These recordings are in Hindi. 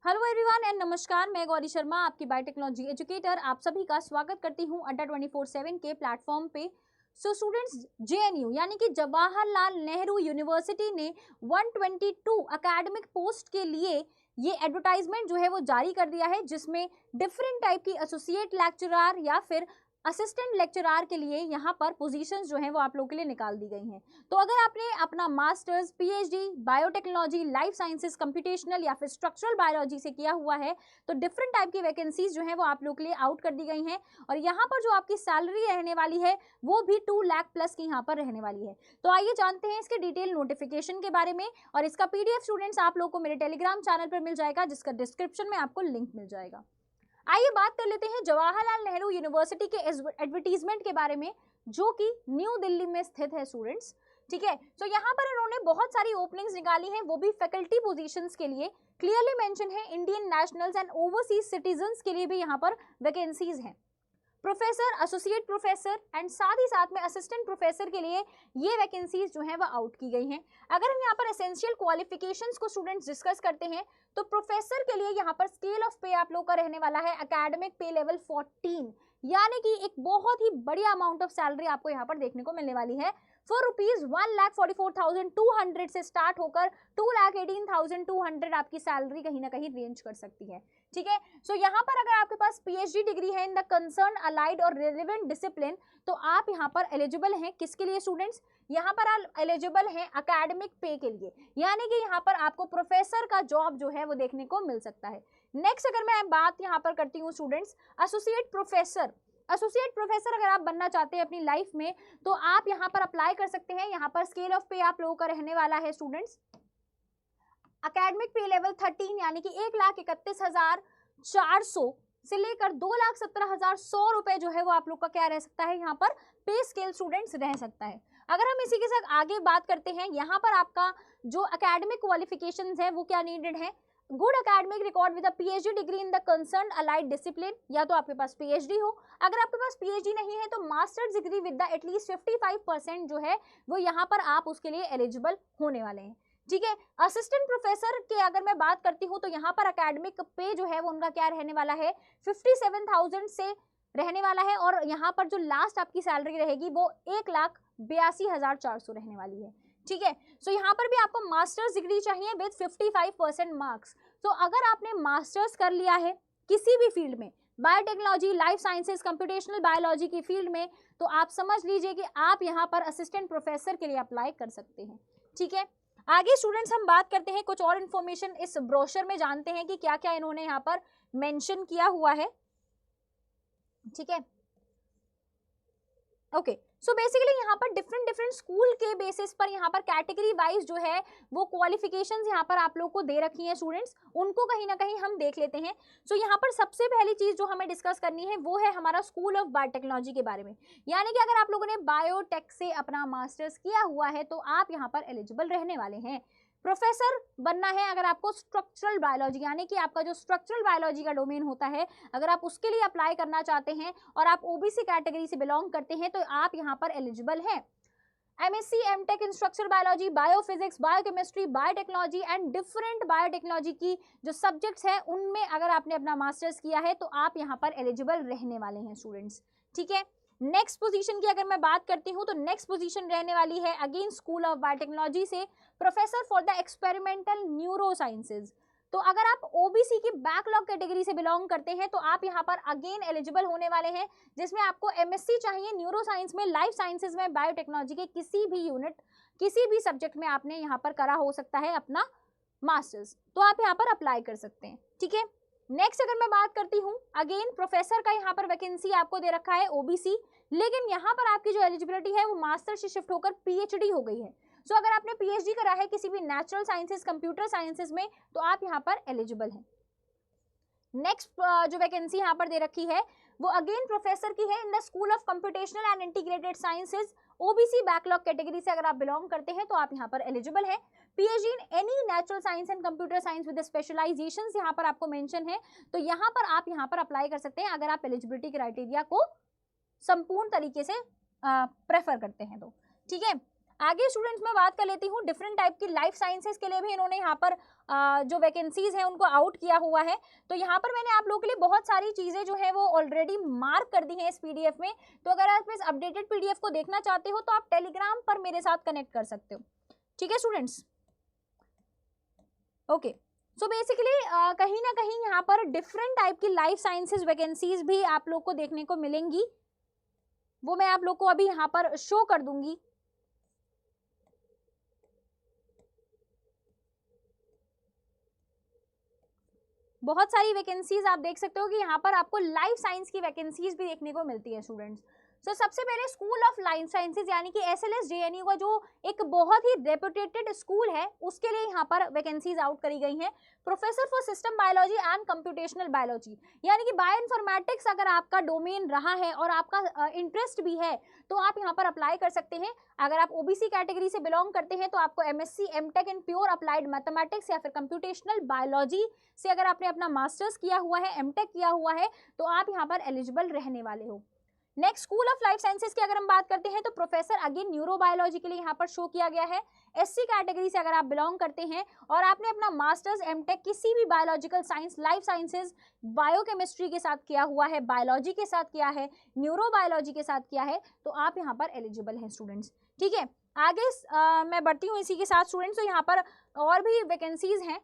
हेलो एवरीवन एंड नमस्कार, मैं गौरी शर्मा आपकी बायोटेक्नोलॉजी एजुकेटर आप सभी का स्वागत करती हूं अड्डा 24/7 के प्लेटफॉर्म पे। सो स्टूडेंट्स, जेएनयू यानी कि जवाहरलाल नेहरू यूनिवर्सिटी ने 122 एकेडमिक पोस्ट के लिए ये एडवर्टाइजमेंट जो है वो जारी कर दिया है, जिसमें डिफरेंट टाइप की एसोसिएट लेक्चरर या फिर असिस्टेंट लेक्चरर के लिए यहाँ पर पोजीशंस जो हैं वो आप लोगों के लिए निकाल दी गई हैं। तो अगर आपने अपना masters, PhD biotechnology, life sciences, computational या फिर स्ट्रक्चरल बायोलॉजी से किया हुआ है तो डिफरेंट टाइप की वैकेंसीज जो है वो आप लोगों के लिए आउट कर दी गई हैं। और यहाँ पर जो आपकी सैलरी रहने वाली है वो भी 2 लाख प्लस की यहाँ पर रहने वाली है। तो आइए जानते हैं इसके डिटेल नोटिफिकेशन के बारे में, और इसका पीडीएफ स्टूडेंट्स आप लोगों को मेरे टेलीग्राम चैनल पर मिल जाएगा, जिसका डिस्क्रिप्शन में आपको लिंक मिल जाएगा। आइए बात कर लेते हैं जवाहरलाल नेहरू यूनिवर्सिटी के एडवर्टीजमेंट के बारे में, जो कि न्यू दिल्ली में स्थित है स्टूडेंट्स। ठीक है, तो यहाँ पर इन्होंने बहुत सारी ओपनिंग्स निकाली हैं, वो भी फैकल्टी पोजीशंस के लिए। क्लियरली मेंशन है Indian nationals and overseas citizens के लिए भी यहाँ पर वैकेंसीज हैं। प्रोफेसर, एसोसिएट प्रोफेसर एंड साथ ही साथ में असिस्टेंट प्रोफेसर के लिए ये वैकेंसीज जो है वो आउट की गई हैं। अगर हम यहाँ पर एसेंशियल क्वालिफिकेशंस को स्टूडेंट्स डिस्कस करते हैं तो प्रोफेसर के लिए यहाँ पर स्केल ऑफ पे आप लोग का रहने वाला है एकेडमिक पे लेवल 14, यानी कि एक बहुत ही बढ़िया अमाउंट ऑफ सैलरी आपको यहाँ पर देखने को मिलने वाली है। फॉर रुपीज 1,44,200 से स्टार्ट होकर 2,18,200 आपकी सैलरी कहीं ना कहीं रेंज कर सकती है। ठीक है, सो यहाँ पर अगर आपके पास पीएचडी डिग्री है इन द कंसर्न अलाइड और रिलेवेंट डिसिप्लिन तो आप यहाँ पर एलिजिबल हैं। किसके लिए स्टूडेंट्स? यहाँ पर आप एलिजिबल हैं एकेडमिक पे के लिए, यानी कि यहाँ पर आपको प्रोफेसर का जॉब जो है वो देखने को मिल सकता है। नेक्स्ट अगर मैं बात यहाँ पर करती हूँ students, associate professor. Associate professor अगर आप बनना चाहते हैं अपनी लाइफ में तो आप यहाँ पर अप्लाई कर सकते हैं। यहाँ पर स्केल ऑफ पे आप लोगों का रहने वाला है स्टूडेंट्स एकेडमिक पे लेवल 13, यानी कि 1,31,400 से लेकर 2,17,100 रुपए जो है वो आप लोग का क्या रह सकता है, यहाँ पर पे स्केल स्टूडेंट्स रह सकता है। अगर हम इसी के साथ आगे बात करते हैं, यहाँ पर आपका जो एकेडमिक क्वालिफिकेशंस है वो क्या नीडेड है? Good academic record with a PhD degree in the concern allied discipline, या तो आपके पास पीएचडी हो। अगर आपके पास पीएचडी नहीं है तो masters degree with the at least 55% जो है वो यहाँ पर आप उसके लिए एलिजिबल होने वाले हैं। ठीक है, असिस्टेंट प्रोफेसर के अगर मैं बात करती हूँ तो यहाँ पर एकेडमिक पे जो है वो उनका क्या रहने वाला है, 57,000 से रहने वाला है, और यहाँ पर जो लास्ट आपकी सैलरी रहेगी वो 1,82,400 रहने वाली है। ठीक है, सो यहाँ पर भी आपको मास्टर्स डिग्री चाहिए विद 55% मार्क्स। तो अगर आपने मास्टर्स कर लिया है किसी भी फील्ड में, biotechnology, life sciences, computational biology की फील्ड में, तो आप समझ लीजिए कि आप यहाँ पर असिस्टेंट प्रोफेसर के लिए अप्लाई कर सकते हैं। ठीक है, आगे स्टूडेंट्स हम बात करते हैं कुछ और इन्फॉर्मेशन इस ब्रोशर में, जानते हैं कि क्या क्या इन्होंने यहाँ पर मेंशन किया हुआ है। ठीक है, ओके, सो बेसिकली यहाँ पर डिफरेंट स्कूल के बेसिस पर यहाँ पर कैटेगरी वाइज जो है वो क्वालिफिकेशंस यहाँ पर आप लोग को दे रखी हैं स्टूडेंट्स, उनको कहीं ना कहीं हम देख लेते हैं। सो यहाँ पर सबसे पहली चीज जो हमें डिस्कस करनी है वो है हमारा स्कूल ऑफ बायोटेक्नोलॉजी के बारे में, यानी कि अगर आप लोगों ने बायोटेक से अपना मास्टर्स किया हुआ है तो आप यहाँ पर एलिजिबल रहने वाले हैं। प्रोफेसर बनना है अगर आपको स्ट्रक्चरल बायोलॉजी, यानी कि आपका जो स्ट्रक्चरल बायोलॉजी का डोमेन होता है, अगर आप उसके लिए अप्लाई करना चाहते हैं और आप ओबीसी कैटेगरी से बिलोंग करते हैं तो आप यहाँ पर एलिजिबल हैं। MSc, MTech in structural biology, biophysics, biochemistry, biotechnology and different biotechnology की जो सब्जेक्ट्स हैं उनमें अगर आपने अपना मास्टर्स किया है तो आप यहाँ पर एलिजिबल रहने वाले हैं स्टूडेंट्स। ठीक है, नेक्स्ट पोजीशन की अगर मैं बात करती हूँ तो नेक्स्ट पोजीशन रहने वाली है अगेन स्कूल ऑफ बायोटेक्नोलॉजी से professor for the experimental neuro sciences. तो अगर आप ओबीसी की बैकलॉग कैटेगरी से बिलोंग करते हैं तो आप यहाँ पर अगेन एलिजिबल होने वाले हैं, जिसमें आपको एमएससी चाहिए न्यूरो साइंस में, लाइफ साइंसेज में, बायोटेक्नोलॉजी के किसी भी यूनिट, किसी भी सब्जेक्ट में आपने यहाँ पर करा हो सकता है अपना मास्टर्स, तो आप यहाँ पर अप्लाई कर सकते हैं। ठीक है, नेक्स्ट अगर मैं बात करती हूँ अगेन प्रोफेसर का यहाँ पर वैकेंसी आपको दे रखा है ओबीसी, लेकिन यहाँ पर आपकी जो एलिजिबिलिटी है वो मास्टर से शिफ्ट होकर पीएचडी हो गई है। सो अगर आपने पीएचडी करा है किसी भी नेचुरल साइंसेस, कंप्यूटर साइंसेस में तो आप यहाँ पर एलिजिबल हैं। नेक्स्ट जो वैकेंसी यहाँ पर दे रखी है वो अगेन प्रोफेसर की है in the school of computational and integrated sciences, OBC backlog category से अगर आप बिलोंग करते हैं तो आप यहाँ पर एलिजिबल हैं। PhD in any natural science and computer science with specialisations यहाँ पर आपको मेंशन है, तो यहाँ पर आप यहाँ पर अप्लाई कर सकते हैं अगर आप एलिजिबिलिटी क्राइटेरिया को संपूर्ण तरीके से प्रेफर करते हैं तो। ठीक है, आगे स्टूडेंट्स मैं बात कर लेती हूँ डिफरेंट टाइप की लाइफ साइंसेस के लिए भी इन्होंने यहाँ पर जो वैकेंसीज हैं उनको आउट किया हुआ है। तो यहाँ पर मैंने आप लोगों के लिए बहुत सारी चीजें जो है वो ऑलरेडी मार्क कर दी हैं इस पीडीएफ में। तो अगर आप इस अपडेटेड पीडीएफ को देखना चाहते हो तो आप टेलीग्राम पर मेरे साथ कनेक्ट कर सकते हो। ठीक है स्टूडेंट्स, ओके। सो बेसिकली कहीं ना कहीं यहाँ पर डिफरेंट टाइप की लाइफ साइंसेज वैकेंसीज भी आप लोग को देखने को मिलेंगी, वो मैं आप लोग को अभी यहाँ पर शो कर दूंगी। बहुत सारी वैकेंसीज आप देख सकते हो कि यहाँ पर आपको लाइफ साइंस की वैकेंसीज भी देखने को मिलती है स्टूडेंट्स। तो सबसे पहले स्कूल ऑफ लाइफ साइंसेज यानी कि एसएलएस जेएनयू का जो एक बहुत ही रेपुटेटेड स्कूल है उसके लिए यहाँ पर वैकेंसीज आउट करी गई हैं। Professor for system biology and computational biology यानी कि बायोइन्फॉर्मेटिक्स अगर आपका डोमेन रहा है और आपका इंटरेस्ट भी है तो आप यहाँ पर अप्लाई कर सकते हैं। अगर आप ओबीसी कैटेगरी से बिलोंग करते हैं तो आपको MSc MTech in pure applied mathematics या फिर कंप्यूटेशनल बायोलॉजी से अगर आपने अपना मास्टर्स किया हुआ है, एमटेक किया हुआ है, तो आप यहाँ पर एलिजिबल रहने वाले हो। Next school of life sciences की अगर हम बात करते हैं तो प्रोफेसर अगेन न्यूरोबायोलॉजी के लिए यहाँ पर शो किया गया है। एससी कैटेगरी से अगर आप बिलोंग करते हैं और आपने अपना मास्टर्स एमटेक किसी भी biological science, life sciences, biochemistry के साथ किया हुआ है, बायोलॉजी के साथ किया है, न्यूरोबायोलॉजी के साथ किया है, तो आप यहाँ पर एलिजिबल हैं स्टूडेंट्स। ठीक है, आगे मैं बढ़ती हूँ इसी के साथ स्टूडेंट्स। तो यहाँ पर और भी वैकेंसीज हैं।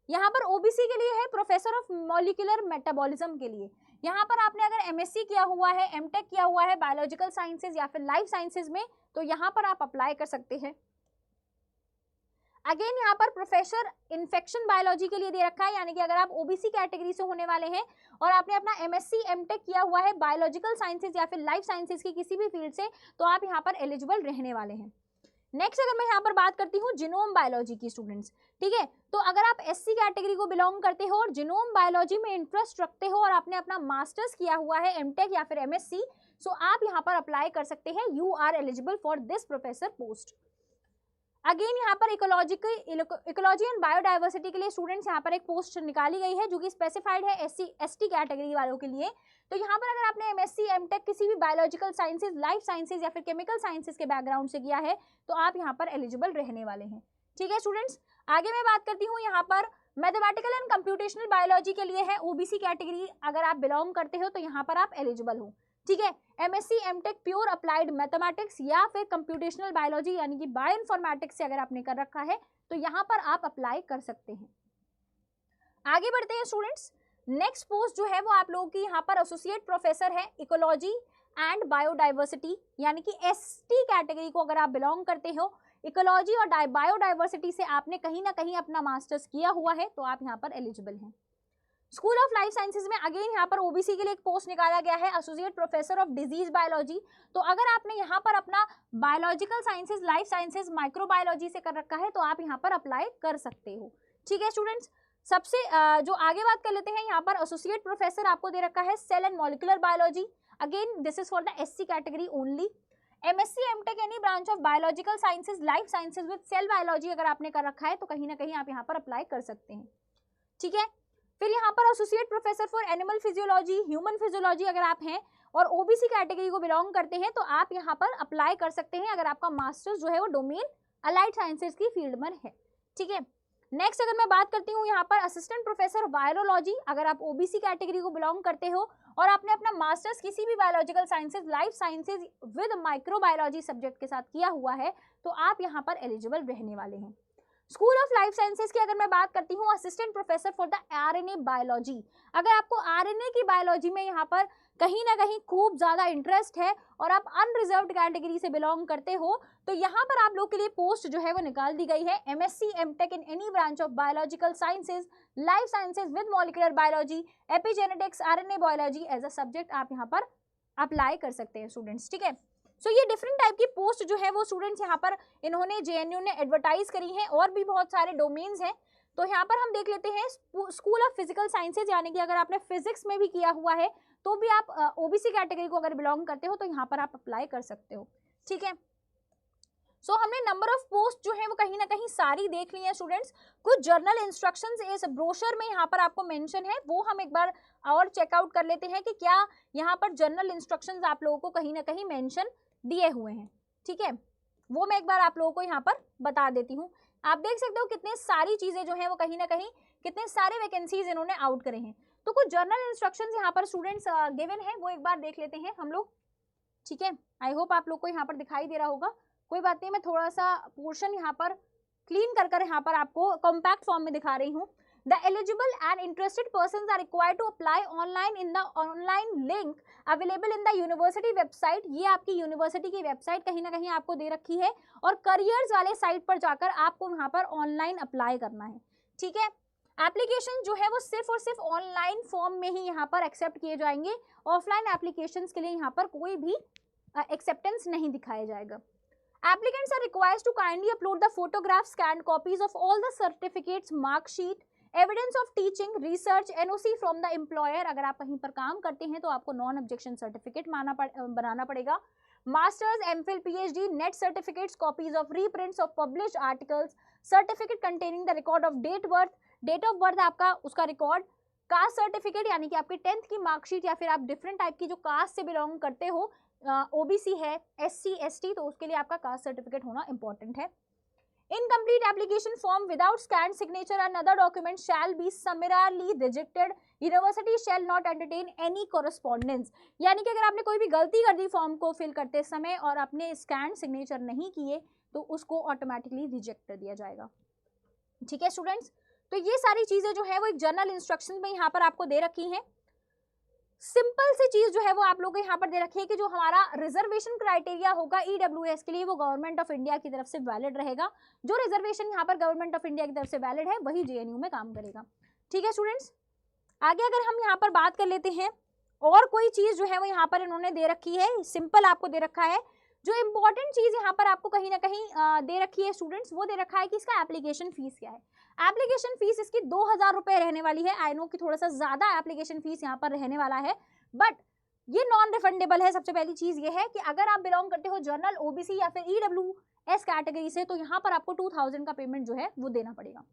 यहाँ पर ओबीसी के लिए है प्रोफेसर ऑफ मॉलिक्यूलर मेटाबॉलिज्म के लिए। यहाँ पर आपने अगर एमएससी किया हुआ है, एमटेक किया हुआ है बायोलॉजिकल साइंसेज या फिर लाइफ साइंसेज में, तो यहाँ पर आप अप्लाई कर सकते हैं। अगेन यहाँ पर प्रोफेसर इन्फेक्शन बायोलॉजी के लिए दे रखा है, यानी कि अगर आप ओबीसी कैटेगरी से होने वाले हैं और आपने अपना एमएससी एमटेक किया हुआ है बायोलॉजिकल साइंसेज या फिर लाइफ साइंसेज की किसी भी फील्ड से, तो आप यहाँ पर एलिजिबल रहने वाले हैं। नेक्स्ट अगर मैं यहाँ पर बात करती हूँ जिनोम बायोलॉजी की स्टूडेंट्स, ठीक है, तो अगर आप एससी कैटेगरी को बिलोंग करते हो और जिनोम बायोलॉजी में इंटरेस्ट रखते हो और आपने अपना मास्टर्स किया हुआ है एमटेक या फिर एमएससी, सो आप यहाँ पर अप्लाई कर सकते हैं। You are eligible for this professor post. Again यहाँ पर इकोलॉजी एंड बायोडाइवर्सिटी के लिए स्टूडेंट्स यहाँ पर एक पोस्ट निकाली गई है जो कि स्पेसिफाइड है एससी एसटी कैटेगरी वालों के लिए। तो यहाँ पर अगर आपने एमएससी एमटेक किसी भी बायोलॉजिकल साइंसेज, लाइफ साइंसेज या फिर केमिकल साइंसेज के बैकग्राउंड से किया है, तो आप यहाँ पर एलिजिबल रहने वाले हैं। ठीक है स्टूडेंट्स, आगे मैं बात करती हूँ यहाँ पर मैथमेटिकल एंड कंप्यूटेशनल बायोलॉजी के लिए है ओबीसी कैटेगरी। अगर आप बिलोंग करते हो तो यहाँ पर आप एलिजिबल हो। ठीक है, MSc MTech pure applied mathematics या फिर कंप्यूटेशनल बायोलॉजी यानी कि बायोइन्फॉर्मेटिक्स से अगर आपने कर रखा है तो यहाँ पर आप अप्लाई कर सकते हैं। आगे बढ़ते हैं स्टूडेंट्स। नेक्स्ट पोस्ट जो है वो आप लोगों की यहाँ पर एसोसिएट प्रोफेसर है इकोलॉजी एंड बायोडाइवर्सिटी, यानी कि एसटी कैटेगरी को अगर आप बिलोंग करते हो, इकोलॉजी और बायोडाइवर्सिटी से आपने कहीं ना कहीं अपना मास्टर्स किया हुआ है, तो आप यहाँ पर एलिजिबल हैं। स्कूल ऑफ लाइफ साइंसेज में अगेन यहाँ पर ओबीसी के लिए एक पोस्ट निकाला गया है associate professor of disease biology. तो अगर आपने यहाँ पर अपना biological sciences, life sciences, microbiology से कर रखा है तो आप यहाँ पर अप्लाई कर सकते हो। ठीक है स्टूडेंट्स, सबसे जो आगे बात कर लेते हैं, यहाँ पर एसोसिएट प्रोफेसर आपको दे रखा है cell and molecular biology. Again this is for the SC category only. MSc MTech any branch of biological sciences, life sciences with cell biology अगर आपने कर रखा है तो कहीं ना कहीं आप यहाँ पर अप्लाई कर सकते हैं। ठीक है, फिर यहाँ पर associate professor for animal physiology, human physiology अगर आप हैं और ओबीसी कैटेगरी को बिलोंग करते हैं तो आप यहाँ पर अप्लाई कर सकते हैं अगर आपका मास्टर्स जो है वो डोमेन अलाइड साइंसेज की फील्ड में है। ठीक है, नेक्स्ट अगर मैं बात करती हूँ यहाँ पर असिस्टेंट प्रोफेसर वायरोलॉजी, अगर आप ओबीसी कैटेगरी को बिलोंग करते हो और आपने अपना मास्टर्स किसी भी biological sciences, life sciences with microbiology subject के साथ किया हुआ है, तो आप यहाँ पर एलिजिबल रहने वाले हैं। स्कूल ऑफ लाइफ साइंसेज की अगर मैं बात करती हूँ assistant professor for the RNA biology, अगर आपको आरएनए की बायोलॉजी में यहाँ पर कहीं ना कहीं खूब ज्यादा इंटरेस्ट है और आप अनरिजर्व्ड कैटेगरी से बिलोंग करते हो, तो यहाँ पर आप लोग के लिए पोस्ट जो है वो निकाल दी गई है MSc MTech in any branch of biological sciences, life sciences with molecular biology, epigenetics, RNA biology as a subject आप यहाँ पर अप्लाई कर सकते हैं स्टूडेंट्स। ठीक है, सो ये डिफरेंट टाइप की पोस्ट जो है वो स्टूडेंट्स यहाँ पर इन्होंने जेएनयू ने एडवर्टाइज करी है और भी बहुत सारे डोमेन्स हैं। तो यहाँ पर हम देख लेते हैं स्कूल ऑफ फिजिकल साइंसेज, यानी कि अगर आपने फिजिक्स में भी किया हुआ है तो भी आप ओबीसी कैटेगरी को अगर बिलोंग करते हो तो यहाँ पर आप अप्लाई कर सकते हो। ठीक है, सो हमने नंबर ऑफ पोस्ट जो है वो कहीं ना कहीं सारी देख ली है स्टूडेंट्स। कुछ जर्नल इंस्ट्रक्शंस इस ब्रोशर में यहाँ पर आपको मेंशन है, वो हम एक बार और चेकआउट कर लेते हैं कि क्या यहाँ पर जर्नल इंस्ट्रक्शंस आप लोगों को कहीं ना कहीं मेंशन दिए हुए हैं। ठीक है, वो मैं एक बार आप लोगों को यहाँ पर बता देती हूँ। आप देख सकते हो कितने सारी चीजें जो है वो कहीं ना कहीं कितने सारे वैकेंसीज इन्होंने आउट करे हैं। तो कुछ जर्नल इंस्ट्रक्शंस यहाँ पर स्टूडेंट्स गिवन है, वो एक बार देख लेते हैं हम लोग। ठीक है, आई होप आप लोग को यहाँ पर दिखाई दे रहा होगा। कोई बात नहीं, मैं थोड़ा सा पोर्शन यहाँ पर क्लीन कर यहाँ पर आपको कॉम्पैक्ट फॉर्म में दिखा रही हूँ। The eligible and interested persons are required to apply online in the online link available in the university website। ये आपकी यूनिवर्सिटी की वेबसाइट कहीं ना कहीं आपको दे रखी है और करियर्स वाले साइट पर जाकर आपको यहाँ पर ऑनलाइन अप्लाई करना है। ठीक है, एप्लीकेशन जो है वो सिर्फ और सिर्फ ऑनलाइन फॉर्म में ही यहाँ पर एक्सेप्ट किए जाएंगे। ऑफलाइन एप्लीकेशंस के लिए यहाँ पर कोई भी एक्सेप्टेंस नहीं दिखाया जाएगा। Applicants are required to kindly upload the photographs, scanned copies of all the certificates, mark sheet, evidence of teaching, research, NOC from the employer. अगर आप कहीं पर काम करते हैं तो आपको नॉन ऑब्जेक्शन सर्टिफिकेट बनाना पड़ेगा। Masters, MPhil, PhD, NET certificates, copies of reprints of published articles, certificate containing the record of date of birth आपका उसका रिकॉर्ड, कास्ट सर्टिफिकेट यानी कि आपकी 10th की मार्कशीट या फिर आप डिफरेंट टाइप की जो कास्ट से बिलोंग करते हो, ओबीसी है, एससी, एसटी, तो उसके लिए आपका कास्ट सर्टिफिकेट होना इंपॉर्टेंट है। Incomplete application form without scanned signature and other documents shall be summarily rejected. University shall not entertain any correspondence। यानी कि अगर आपने कोई भी गलती कर दी फॉर्म को फिल करते समय और आपने स्कैन सिग्नेचर नहीं किए तो उसको ऑटोमेटिकली रिजेक्ट कर दिया जाएगा। ठीक है स्टूडेंट्स, तो ये सारी चीजें जो है वो एक जर्नल इंस्ट्रक्शन में यहाँ पर आपको दे रखी हैं। सिंपल सी चीज जो है वो आप लोगों को यहाँ पर दे रखी है कि जो हमारा रिजर्वेशन क्राइटेरिया होगा ईडब्ल्यूएस के लिए वो गवर्नमेंट ऑफ इंडिया की तरफ से वैलिड रहेगा। जो रिजर्वेशन यहाँ पर गवर्नमेंट ऑफ इंडिया की तरफ से वैलिड है वही जेएनयू में काम करेगा। ठीक है स्टूडेंट्स, आगे अगर हम यहाँ पर बात कर लेते हैं और कोई चीज जो है वो यहाँ पर इन्होंने दे रखी है, सिंपल आपको दे रखा है। जो इंपॉर्टेंट चीज यहाँ पर आपको कहीं ना कहीं दे रखी है स्टूडेंट्स, वो दे रखा है कि इसका एप्लीकेशन फीस क्या है। एप्लीकेशन फीस इसकी 2000 रुपए रहने वाली है। आई नो कि थोड़ा सा ज्यादा एप्लीकेशन फीस यहाँ पर रहने वाला है, बट ये नॉन रिफंडेबल है। सबसे पहली चीज ये है कि अगर आप बिलोंग करते हो जनरल, ओबीसी या फिर ईडब्ल्यूएस कैटेगरी से तो यहाँ पर आपको 2000 का पेमेंट जो है वो देना पड़ेगा।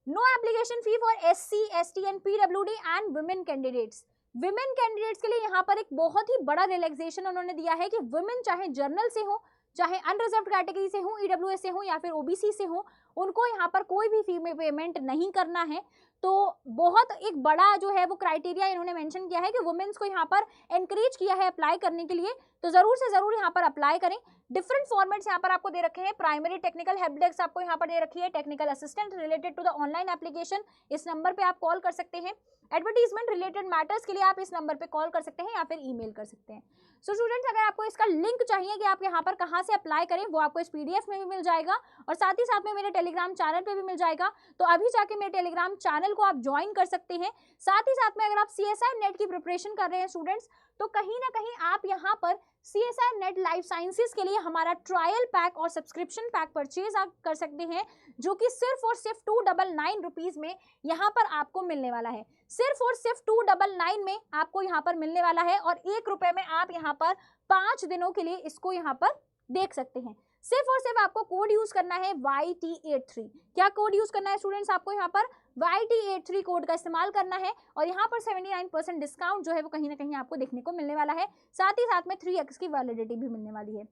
No application fee for SC, ST and PWD and women candidates. Women candidates के लिए यहाँ पर एक बहुत ही बड़ा रिलैक्सेशन उन्होंने दिया है कि वुमेन चाहे जर्नल से हो, चाहे अनरिजर्व कैटेगरी से हो, ईडब्ल्यूएस से हो या फिर ओबीसी से हो, उनको यहाँ पर कोई भी फी में पेमेंट नहीं करना है। तो बहुत एक बड़ा जो है वो क्राइटेरिया इन्होंने मेंशन किया है कि वुमेन्स को यहाँ पर एनकरेज किया है अप्लाई करने के लिए, तो जरूर से जरूर यहाँ पर अप्लाई करें। डिफरेंट फॉर्मेट्स यहाँ पर आपको दे रखे हैं। प्राइमरी टेक्निकल हेल्प डेस्क आपको यहाँ पर दे रखी है, technical assistant related to the online application, इस नंबर पे आप कॉल कर सकते हैं। एडवर्टीजमेंट रिलेटेड मैटर्स के लिए आप इस नंबर पे कॉल कर सकते हैं या फिर ईमेल कर सकते हैं। सो स्टूडेंट्स, अगर आपको इसका लिंक चाहिए कि आप यहाँ पर कहाँ से अप्लाई करें, वो आपको इस पीडीएफ में भी मिल जाएगा और साथ ही साथ में मेरे टेलीग्राम चैनल पे भी मिल जाएगा। तो अभी जाके मेरे टेलीग्राम चैनल को आप ज्वाइन कर सकते हैं। साथ ही साथ में अगर आप सीएसआई नेट की प्रिपरेशन कर रहे हैं स्टूडेंट्स, तो कहीं ना कहीं आप यहाँ पर सीएसआई नेट लाइफ साइंसेज के लिए हमारा ट्रायल पैक और सब्सक्रिप्शन पैक परचेज आप कर सकते हैं, जो कि सिर्फ और सिर्फ 299 रुपीज में यहाँ पर आपको मिलने वाला है। सिर्फ और सिर्फ 299 में आपको यहाँ पर मिलने वाला है और 1 रुपए में आप यहाँ पर 5 दिनों के लिए इसको यहाँ पर देख सकते हैं। सिर्फ और सिर्फ आपको कोड यूज करना है YT83। क्या कोड यूज करना है स्टूडेंट्स? आपको यहाँ पर YT83 कोड का इस्तेमाल करना है और यहाँ पर 79% डिस्काउंट जो है वो कहीं ना कहीं आपको देखने को मिलने वाला है। साथ ही साथ में 3x की वैलिडिटी भी मिलने वाली है।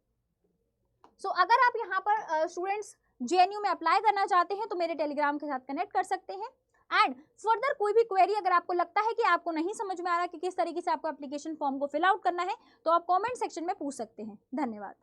सो अगर आप यहाँ पर स्टूडेंट्स जेएनयू में अप्लाई करना चाहते हैं तो मेरे टेलीग्राम के साथ कनेक्ट कर सकते हैं। एंड फर्दर कोई भी क्वेरी अगर आपको लगता है कि आपको नहीं समझ में आ रहा कि किस तरीके से आपको एप्लीकेशन फॉर्म को फिल आउट करना है, तो आप कमेंट सेक्शन में पूछ सकते हैं। धन्यवाद।